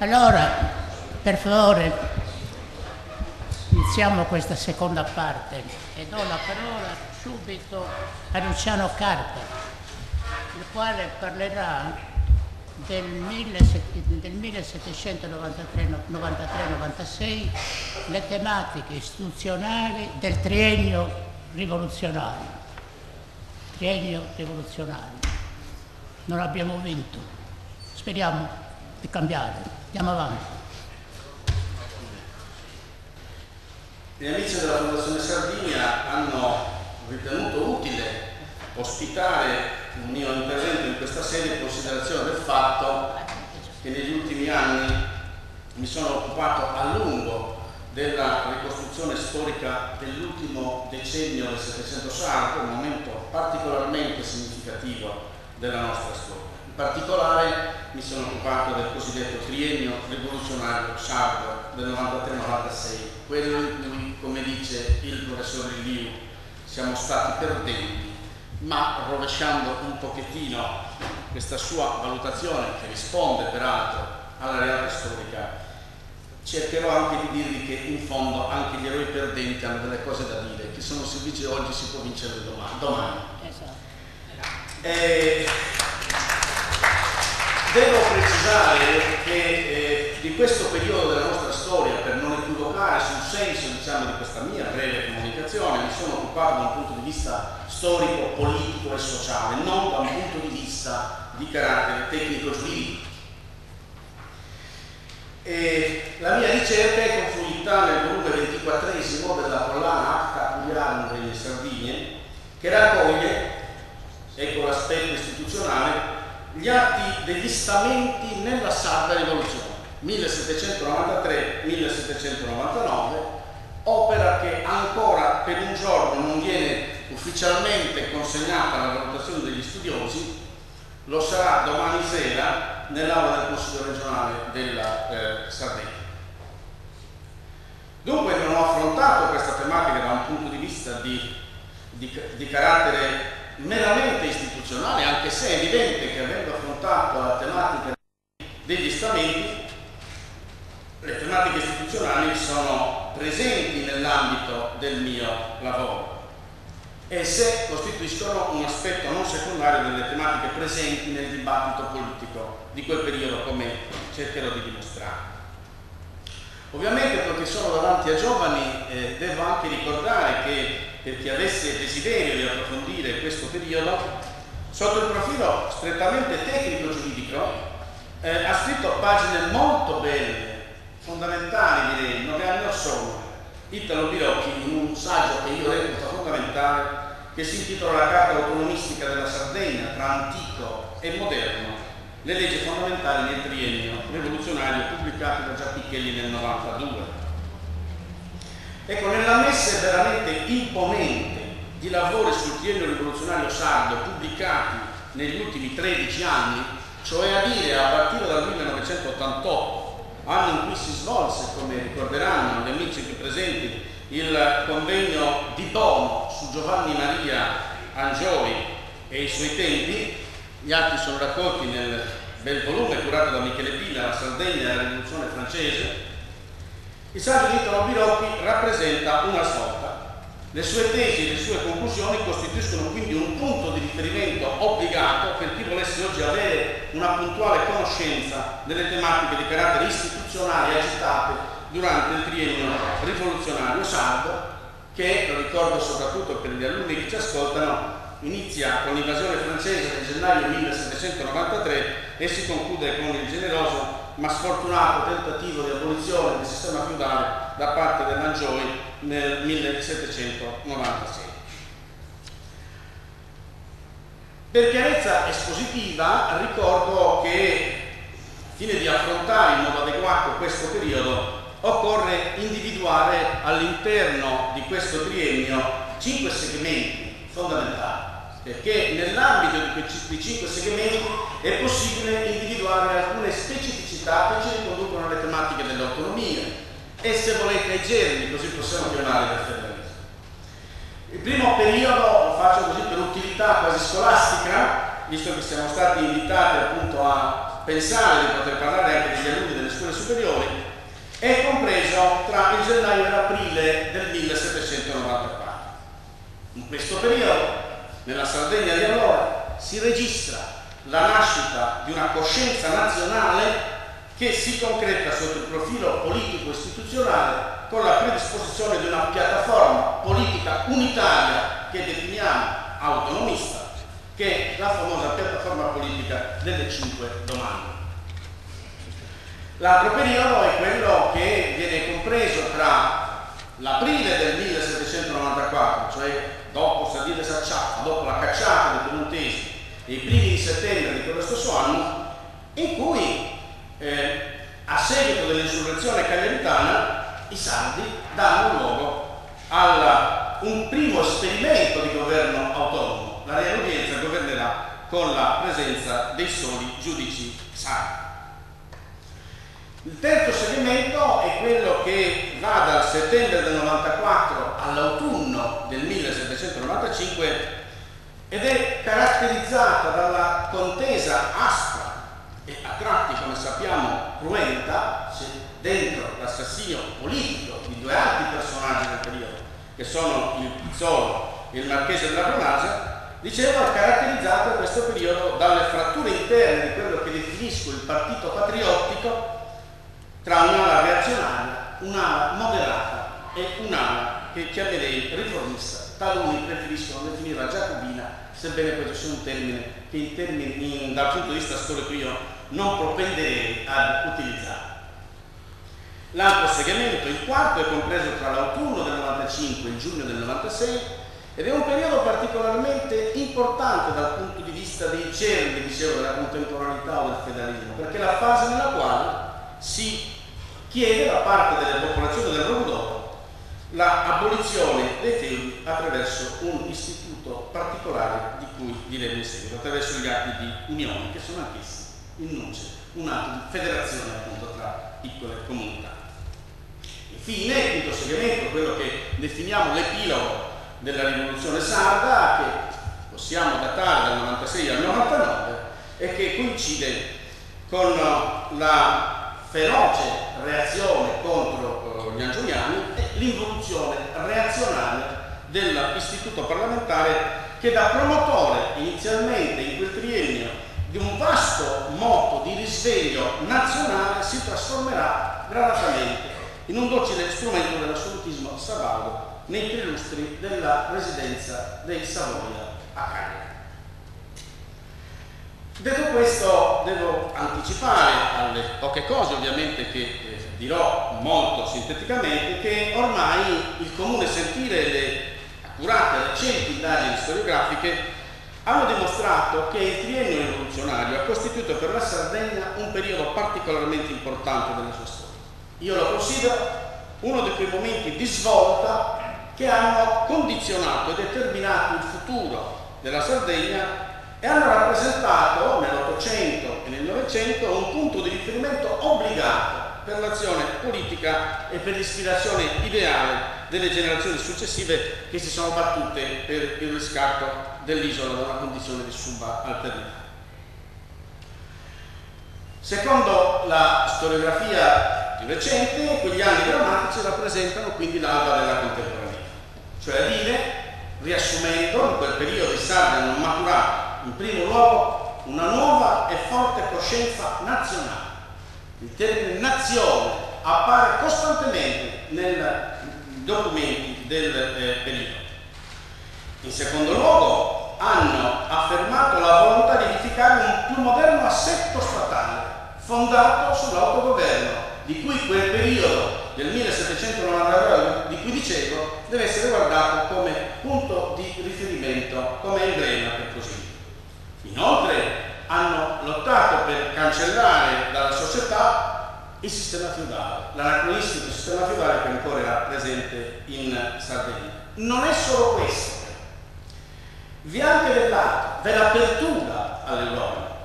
Allora, per favore, iniziamo questa seconda parte e do la parola subito a Luciano Carta, il quale parlerà del 1793-96, le tematiche istituzionali del triennio rivoluzionario. Triennio rivoluzionario. Non abbiamo vinto, speriamo di cambiare. Andiamo avanti. Gli amici della Fondazione Sardinia hanno ritenuto utile ospitare un mio intervento in questa sede in considerazione del fatto che negli ultimi anni mi sono occupato a lungo della ricostruzione storica dell'ultimo decennio del Settecento sardo, un momento particolarmente significativo della nostra storia. In particolare mi sono occupato del cosiddetto triennio rivoluzionario sardo del 93-96, quello in cui, come dice il professor Liu, siamo stati perdenti, ma rovesciando un pochettino questa sua valutazione, che risponde peraltro alla realtà storica, cercherò anche di dirvi che in fondo anche gli eroi perdenti hanno delle cose da dire, che se non si vince oggi si può vincere domani. Esatto. Devo precisare che di questo periodo della nostra storia, per non equivocare sul senso di questa mia breve comunicazione, mi sono occupato da un punto di vista storico, politico e sociale, non da un punto di vista di carattere tecnico-giuridico. La mia ricerca è confluita nel volume 24esimo della collana Acta Curiarum Regni Sardinie, che raccoglie, ecco l'aspetto istituzionale, gli atti degli stamenti nella sarda rivoluzione 1793-1799, opera che ancora per un giorno non viene ufficialmente consegnata alla valutazione degli studiosi, lo sarà domani sera nell'aula del Consiglio regionale della Sardegna. Dunque non ho affrontato questa tematica da un punto di vista di carattere meramente istituzionale, anche se è evidente che avendo affrontato la tematica degli stamenti, le tematiche istituzionali sono presenti nell'ambito del mio lavoro. Esse costituiscono un aspetto non secondario delle tematiche presenti nel dibattito politico di quel periodo, come cercherò di dimostrare. Ovviamente, perché sono davanti a giovani, devo anche ricordare che per chi avesse desiderio di approfondire questo periodo, sotto il profilo strettamente tecnico-giuridico, ha scritto pagine molto belle, fondamentali direi, 9 anni or sono, Italo Birocchi, in un saggio che io reputo fondamentale, che si intitola La Carta Autonomistica della Sardegna tra antico e moderno, le leggi fondamentali nel triennio rivoluzionario, pubblicato da Giappichelli nel 92. Ecco, nella messe veramente imponente di lavori sul triennio rivoluzionario sardo pubblicati negli ultimi 13 anni, cioè a dire a partire dal 1988, anno in cui si svolse, come ricorderanno gli amici qui presenti, il convegno di Bono su Giovanni Maria Angioi e i suoi tempi. Gli atti sono raccolti nel bel volume curato da Michele Pina, La Sardegna e la Rivoluzione francese. Il saggio di Italo Birocchi rappresenta una svolta. Le sue tesi e le sue conclusioni costituiscono quindi un punto di riferimento obbligato per chi volesse oggi avere una puntuale conoscenza delle tematiche di carattere istituzionale agitate durante il triennio rivoluzionario sardo, che, lo ricordo soprattutto per gli alunni che ci ascoltano, inizia con l'invasione francese del gennaio 1793 e si conclude con il generoso ma sfortunato tentativo di abolizione del sistema feudale da parte dell'Angioi nel 1796. Per chiarezza espositiva ricordo che, al fine di affrontare in modo adeguato questo periodo, occorre individuare all'interno di questo triennio 5 segmenti fondamentali, perché nell'ambito di 5 segmenti è possibile individuare alcune specificità che ci riconducono alle tematiche dell'autonomia e, se volete, ai germi, così possiamo chiamare, del federalismo. Il primo periodo lo faccio così per utilità quasi scolastica, visto che siamo stati invitati appunto a pensare di poter parlare anche degli alunni delle scuole superiori, è compreso tra il gennaio e l'aprile del 1794. In questo periodo, nella Sardegna di allora, si registra la nascita di una coscienza nazionale che si concreta sotto il profilo politico-istituzionale con la predisposizione di una piattaforma politica unitaria che definiamo autonomista, che è la famosa piattaforma politica delle 5 domande. L'altro periodo è quello che viene compreso tra l'aprile del 1794, cioè dopo Sadile Sacciata, dopo la cacciata dei piemontesi, e i primi di settembre di quello stesso anno, in cui a seguito dell'insurrezione cagliaritana i sardi danno luogo a un primo esperimento di governo autonomo. La Reale Udienza governerà con la presenza dei soli giudici sardi. Il terzo segmento è quello che va dal settembre del 94 all'autunno del 1795 ed è caratterizzata dalla contesa aspra e a tratti, come sappiamo, cruenta, dentro l'assassinio politico di due altri personaggi del periodo, che sono il Pizzolo e il Marchese della Pronasia. Dicevo, è caratterizzato questo periodo dalle fratture interne di quello che definisco il partito patriottico tra un'ala reazionaria, un'ala moderata e un'ala che chiamerei riformista. Taluni preferiscono definirla giacobina, sebbene questo sia un termine che dal punto di vista storico io non propenderei ad utilizzare. L'altro segmento, il quarto, è compreso tra l'autunno del 95 e il giugno del 96 ed è un periodo particolarmente importante dal punto di vista dei cerni, dicevo, della contemporaneità o del feudalismo, perché è la fase nella quale si chiede da parte delle popolazioni del Rododoro l'abolizione dei feudi attraverso un istituto particolare di cui diremo in seguito, attraverso gli atti di unione, che sono anch'essi in nuce un atto di federazione appunto tra piccole comunità. Infine, il quinto segmento, quello che definiamo l'epilogo della rivoluzione sarda, che possiamo datare dal 96 al 99 e che coincide con la feroce reazione contro gli angioiani e l'involuzione reazionaria dell'istituto parlamentare, che da promotore inizialmente in quel triennio di un vasto moto di risveglio nazionale si trasformerà gradatamente in un docile strumento dell'assolutismo sabaudo nei prelustri della residenza dei Savoia a Cagliari. Detto questo, devo anticipare alle poche cose ovviamente che dirò molto sinteticamente, che ormai il comune sentire e le accurate e recenti indagini storiografiche hanno dimostrato che il triennio rivoluzionario ha costituito per la Sardegna un periodo particolarmente importante della sua storia. Io lo considero uno di quei momenti di svolta che hanno condizionato e determinato il futuro della Sardegna e hanno rappresentato nell'Ottocento e nel Novecento un punto di riferimento obbligato per l'azione politica e per l'ispirazione ideale delle generazioni successive che si sono battute per il riscatto dell'isola da una condizione di subalternità. Secondo la storiografia più recente, quegli anni drammatici rappresentano quindi l'alba della contemporaneità, cioè a dire, riassumendo, in quel periodo i sardi hanno maturato in primo luogo una nuova e forte coscienza nazionale. Il termine nazione appare costantemente nei documenti del periodo. In secondo luogo, hanno affermato la volontà di edificare un più moderno assetto statale, fondato sull'autogoverno, di cui quel periodo del 1799, di cui dicevo, deve essere guardato come punto di riferimento, come emblema per così dire. Inoltre hanno lottato per cancellare dalla società il sistema feudale, l'anacronistico sistema feudale che ancora era presente in Sardegna. Non è solo questo, vi è anche dell'altro, ve l'apertura all'Europa,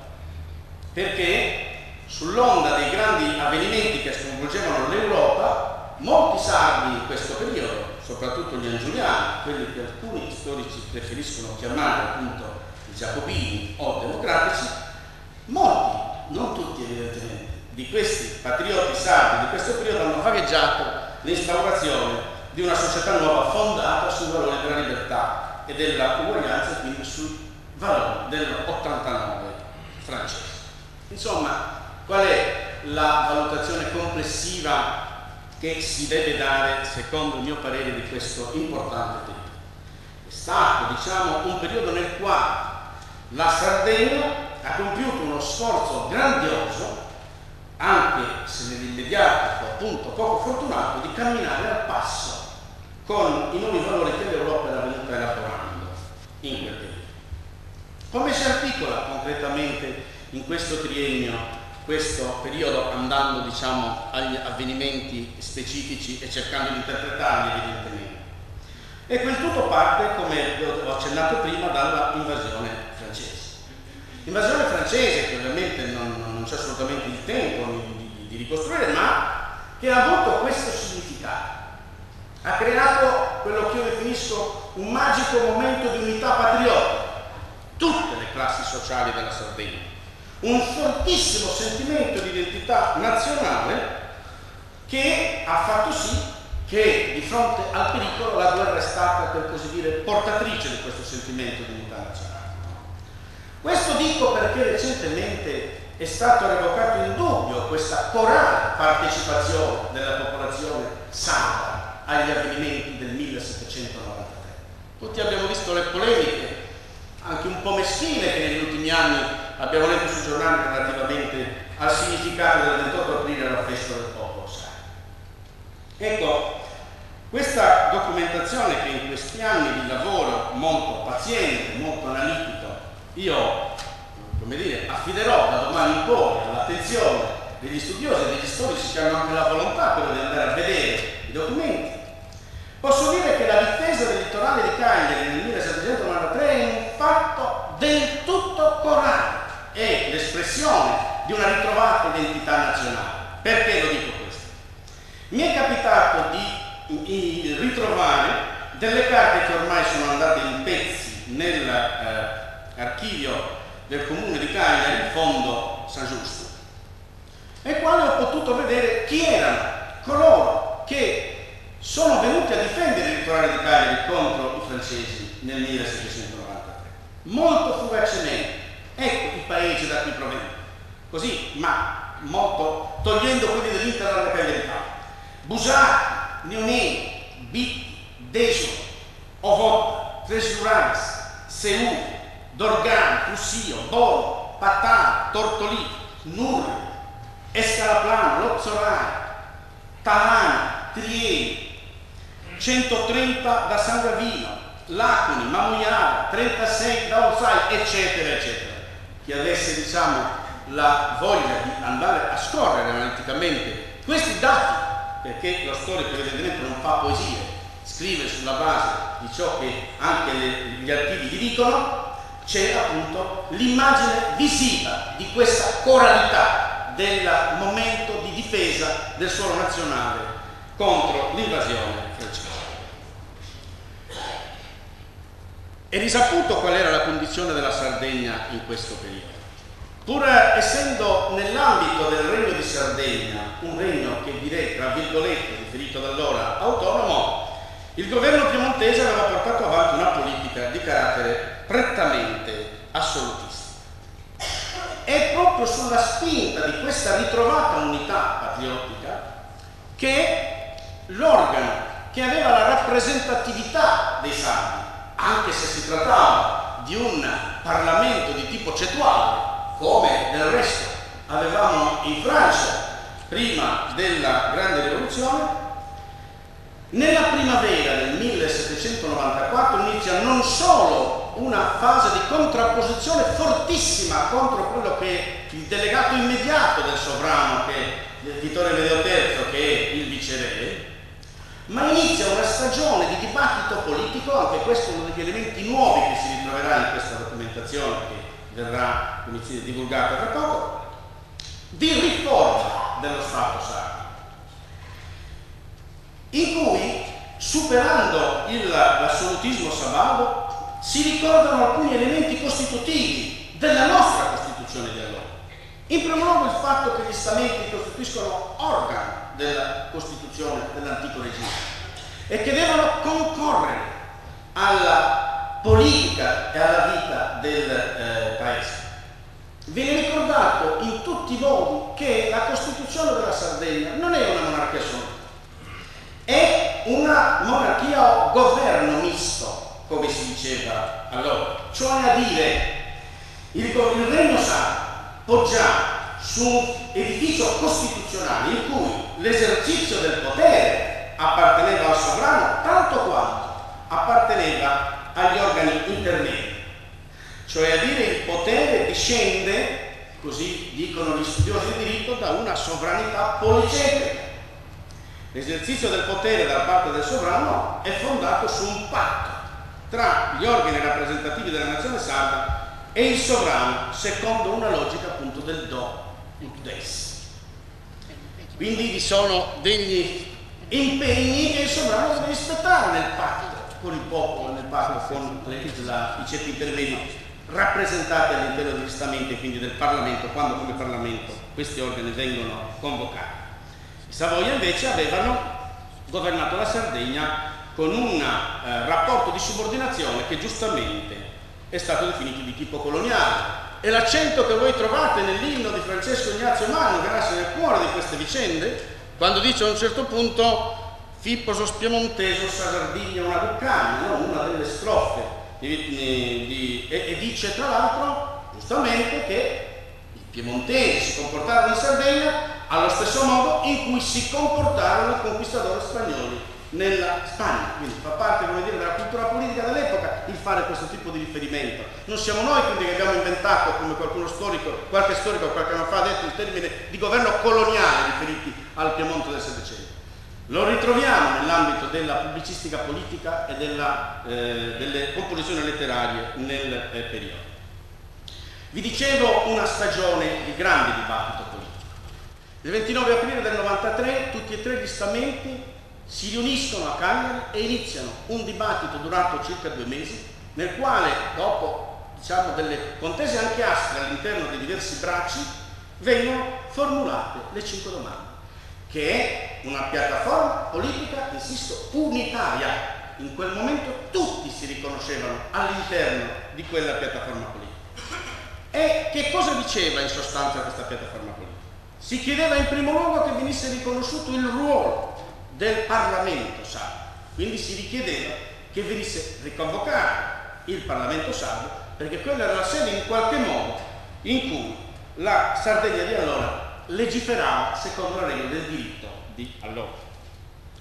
perché sull'onda dei grandi avvenimenti che sconvolgevano l'Europa, molti sardi in questo periodo, soprattutto gli angioiani, quelli che alcuni storici preferiscono chiamare appunto i giacobini o democratici, molti non tutti evidentemente, di questi patrioti sardi di questo periodo hanno vagheggiato l'instaurazione di una società nuova fondata sui valori della libertà e della uguaglianza, quindi sui valori dell'89 francese. Insomma, qual è la valutazione complessiva che si deve dare, secondo il mio parere, di questo importante periodo? È stato, diciamo, un periodo nel quale la Sardegna ha compiuto uno sforzo grandioso, anche se nell'immediato, appunto, poco fortunato, di camminare al passo con i nuovi valori che l'Europa era venuta elaborando in quel periodo. Come si articola concretamente in questo triennio questo periodo, andando, diciamo, agli avvenimenti specifici e cercando di interpretarli evidentemente? Ecco, il tutto parte, come ho accennato prima, dalla invasione francese. L'invasione francese, che ovviamente non c'è assolutamente il tempo di ricostruire, ma che ha avuto questo significato. Ha creato quello che io definisco un magico momento di unità patriottica, tutte le classi sociali della Sardegna, un fortissimo sentimento di identità nazionale che ha fatto sì che di fronte al pericolo la guerra è stata, per così dire, portatrice di questo sentimento di unità nazionale. Questo dico perché recentemente è stato revocato in dubbio questa corale partecipazione della popolazione sarda agli avvenimenti del 1793. Tutti abbiamo visto le polemiche, anche un po' meschine, che negli ultimi anni abbiamo letto sui giornali relativamente al significato del 28 aprile alla festa del popolo sardo. Ecco, questa documentazione che in questi anni di lavoro molto paziente, molto analitico, io, come dire, affiderò da domani in poi all'attenzione degli studiosi e degli storici che hanno anche la volontà però di andare a vedere i documenti, posso dire che la difesa del litorale di Cagliari nel 1793 è un fatto del tutto corale, è l'espressione di una ritrovata identità nazionale. Perché lo dico questo? Mi è capitato di ritrovare delle carte che ormai sono andate in pezzi nell'archivio del comune di Cagliari, il fondo San Giusto, nel quale ho potuto vedere chi erano coloro che sono venuti a difendere il litorale di Cagliari contro i francesi nel 1793. Molto fugacemente, ecco i paesi da cui provengono, così, ma molto togliendo quelli dell'Interland cagliaritano: Busacchi, Neonei, Bitti, Desio, Ovod, Tresurans, Seù, Dorgani, Fussio, Bolo, Patano, Tortolì, Nurri, Escalaplano, Lozzorai, Talana, Trieri, 130 da San Gavino, Lacuni, Mamuiara, 36 da Orsai, eccetera, eccetera. Chi avesse, diciamo, la voglia di andare a scorrere analiticamente questi dati, perché lo storico evidentemente non fa poesie, scrive sulla base di ciò che anche gli archivi gli dicono, c'è appunto l'immagine visiva di questa coralità del momento di difesa del suolo nazionale contro l'invasione francese. È risaputo qual era la condizione della Sardegna in questo periodo. Pur essendo nell'ambito del Regno di Sardegna, un regno che direi, tra virgolette, riferito da allora, autonomo, il governo piemontese aveva portato avanti una politica di carattere prettamente assolutista. È proprio sulla spinta di questa ritrovata unità patriottica che l'organo che aveva la rappresentatività dei sardi, anche se si trattava di un Parlamento di tipo cetuale, come del resto avevamo in Francia prima della Grande Rivoluzione, nella primavera del 1794 inizia non solo una fase di contrapposizione fortissima contro quello che è il delegato immediato del sovrano, che è Vittorio Amedeo III, che è il viceré, ma inizia una stagione di dibattito politico, anche questo è uno degli elementi nuovi che si ritroverà in questa documentazione che verrà divulgata tra poco, di riforma dello Stato sardo, in cui, superando l'assolutismo sabaudo, si ricordano alcuni elementi costitutivi della nostra Costituzione di allora. In primo luogo il fatto che gli stamenti costituiscono organo della Costituzione dell'antico regime e che devono concorrere alla politica e alla vita del Paese. Viene ricordato in tutti i modi che la Costituzione della Sardegna non è una monarchia assoluta, è una monarchia o governo misto, come si diceva allora, cioè a dire il Regno Sardo poggiava su un edificio costituzionale in cui l'esercizio del potere apparteneva al sovrano tanto quanto apparteneva agli organi intermedi. Cioè a dire il potere discende, così dicono gli studiosi di diritto, da una sovranità policentrica. L'esercizio del potere da parte del sovrano è fondato su un patto tra gli organi rappresentativi della nazione sarda e il sovrano, secondo una logica appunto del do ut des. Quindi vi sono degli impegni che il sovrano deve rispettare nel patto con il popolo, nel patto con i ceti intermedi rappresentati all'interno degli stamenti e quindi del Parlamento, quando come Parlamento questi organi vengono convocati. I Savoia invece avevano governato la Sardegna con un rapporto di subordinazione che giustamente è stato definito di tipo coloniale, e l'accento che voi trovate nell'inno di Francesco Ignazio Manno, che nasce nel cuore di queste vicende, quando dice a un certo punto Fippo sos piemonteso sa Sardegna una Lucania, no? Una delle strofe e dice tra l'altro giustamente che i piemontesi si comportarono in Sardegna allo stesso modo in cui si comportarono i conquistadori spagnoli nella Spagna, quindi fa parte, come dire, della cultura politica dell'epoca il fare questo tipo di riferimento. Non siamo noi quindi che abbiamo inventato, come qualche storico qualche anno fa ha detto, il termine di governo coloniale riferiti al Piemonte del Settecento. Lo ritroviamo nell'ambito della pubblicistica politica e delle composizioni letterarie nel periodo. Vi dicevo, una stagione di grande dibattito politico. Il 29 aprile del 93 tutti e tre gli stamenti si riuniscono a Cagliari e iniziano un dibattito durato circa 2 mesi, nel quale, dopo delle contese anche aspre all'interno dei diversi bracci, vengono formulate le 5 domande, che è una piattaforma politica, insisto, unitaria. In quel momento tutti si riconoscevano all'interno di quella piattaforma politica. E che cosa diceva in sostanza questa piattaforma politica? Si chiedeva in primo luogo che venisse riconosciuto il ruolo del Parlamento sardo, quindi si richiedeva che venisse riconvocato il Parlamento sardo, perché quella era la sede in qualche modo in cui la Sardegna di allora legiferava secondo la regola del diritto di allora.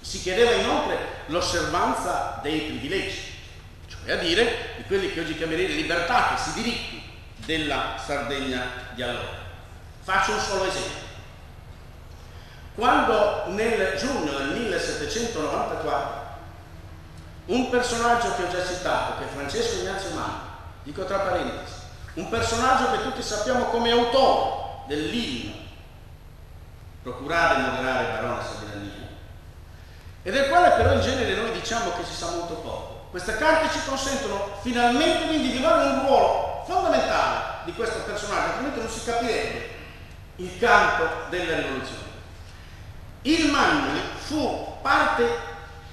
Si chiedeva inoltre l'osservanza dei privilegi, cioè a dire di quelli che oggi chiamerei le libertà, questi diritti della Sardegna di allora. Faccio un solo esempio. Quando nel giugno del 1794 un personaggio che ho già citato, che è Francesco Ignazio Manno, dico tra parentesi, un personaggio che tutti sappiamo come autore dell'inno Procurare e moderare barone sovrania, e del quale però in genere noi diciamo che si sa molto poco. Queste carte ci consentono finalmente di individuare un ruolo fondamentale di questo personaggio, altrimenti non si capirebbe il canto della rivoluzione. Il Manno fu parte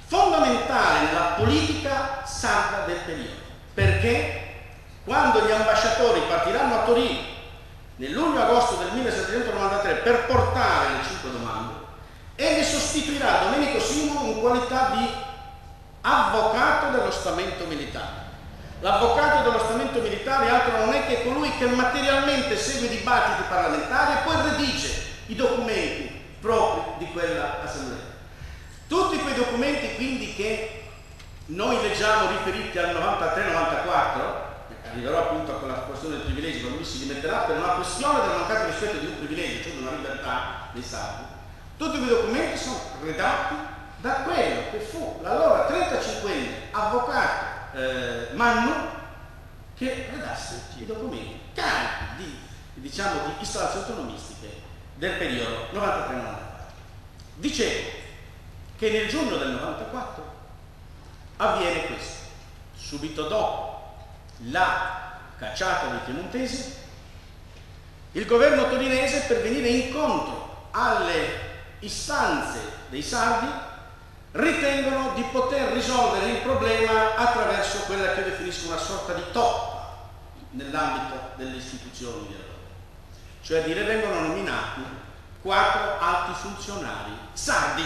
fondamentale nella politica sarda del periodo, perché quando gli ambasciatori partiranno a Torino nel luglio-agosto del 1793 per portare le 5 domande, egli sostituirà Domenico Simo in qualità di avvocato dello stamento militare. L'avvocato dello stamento militare altro non è che colui che materialmente segue i dibattiti parlamentari e poi redige i documenti propri di quella assemblea. Tutti quei documenti quindi che noi leggiamo riferiti al 93-94, arriverò appunto a quella questione del privilegio, quando lui si rimetterà per una questione del mancato rispetto di un privilegio, cioè di una libertà dei sardi, tutti quei documenti sono redatti da quello che fu l'allora 35enne avvocato Manno, che redasse i documenti carichi di istanze autonomistiche del periodo 93-94. Dicevo che nel giugno del 94 avviene questo, subito dopo la cacciata dei piemontesi, il governo torinese, per venire incontro alle istanze dei sardi, ritengono di poter risolvere il problema attraverso quella che io definisco una sorta di toppa nell'ambito delle istituzioni di allora. Cioè a dire, vengono nominati 4 alti funzionari sardi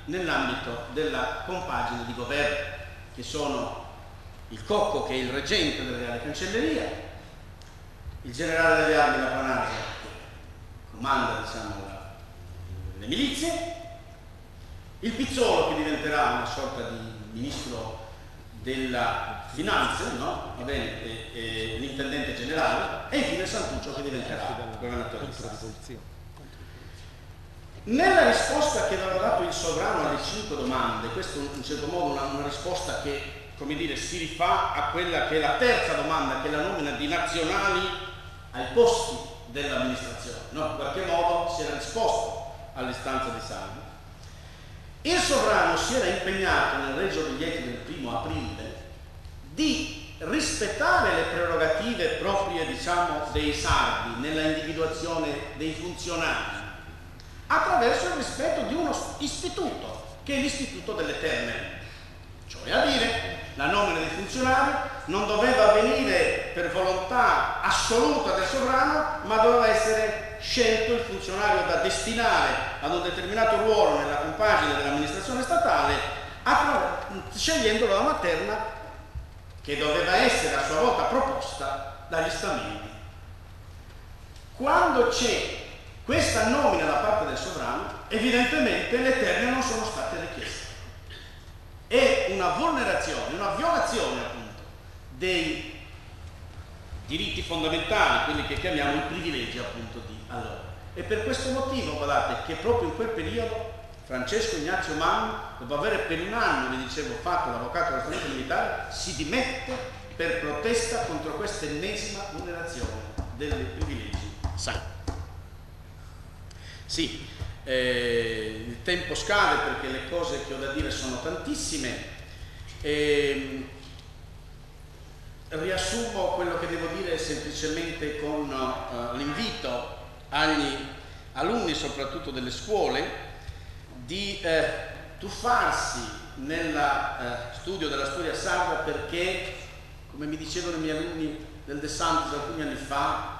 nell'ambito della compagine di governo, che sono il Cocco, che è il reggente della Reale Cancelleria, il generale delle armi La Panazza, che comanda, diciamo, le milizie, il Pizzolo, che diventerà una sorta di ministro della finanza, no? Va bene, l'intendente generale, e infine Santuccio, che diventerà governatore di Stato. Nella risposta che aveva dato il sovrano alle 5 domande, questo in un certo modo una risposta che, come dire, si rifà a quella che è la terza domanda, che è la nomina di nazionali ai posti dell'amministrazione, no? In qualche modo si era risposto all'istanza dei sardi. Il sovrano si era impegnato nel Regio Biglietti del 1° aprile di rispettare le prerogative proprie, diciamo, dei sardi nella individuazione dei funzionari, attraverso il rispetto di uno istituto, che è l'istituto delle terme. Cioè a dire, la nomina dei funzionari non doveva avvenire per volontà assoluta del sovrano, ma doveva essere scelto il funzionario da destinare ad un determinato ruolo nella compagine dell'amministrazione statale, scegliendolo da una terna che doveva essere a sua volta proposta dagli stamenti. Quando c'è questa nomina da parte del sovrano, evidentemente le terme non sono state richieste. È una vulnerazione, una violazione appunto dei diritti fondamentali, quelli che chiamiamo i privilegi appunto di allora. E per questo motivo, guardate, che proprio in quel periodo Francesco Ignazio Manni, dopo aver per un anno, vi dicevo, fatto l'avvocato dello Stato militare, si dimette per protesta contro questa ennesima vulnerazione dei privilegi sacri. Sì, il tempo scade perché le cose che ho da dire sono tantissime. Riassumo quello che devo dire semplicemente con l'invito agli alunni, soprattutto delle scuole, di tuffarsi nel studio della storia sarda, perché, come mi dicevano i miei alunni del De Santis alcuni anni fa,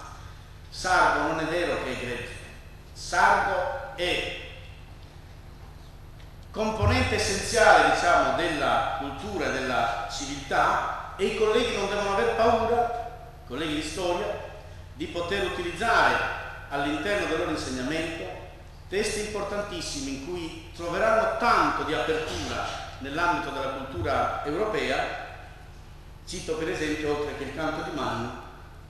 sardo non è vero che è greco, sardo è componente essenziale, diciamo, della cultura e della civiltà, e i colleghi non devono aver paura, colleghi di storia, di poter utilizzare all'interno del loro insegnamento testi importantissimi in cui troveranno tanto di apertura nell'ambito della cultura europea. Cito per esempio, oltre che il canto di Manni,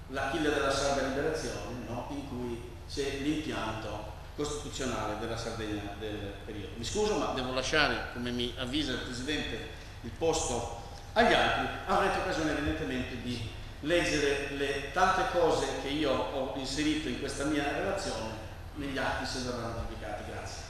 l'Achille della Sarda Liberazione, no? In cui c'è l'impianto costituzionale della Sardegna del periodo. Mi scuso, ma devo lasciare, come mi avvisa il Presidente, il posto agli altri. Avrete occasione evidentemente di leggere le tante cose che io ho inserito in questa mia relazione negli atti, se verranno pubblicati. Grazie.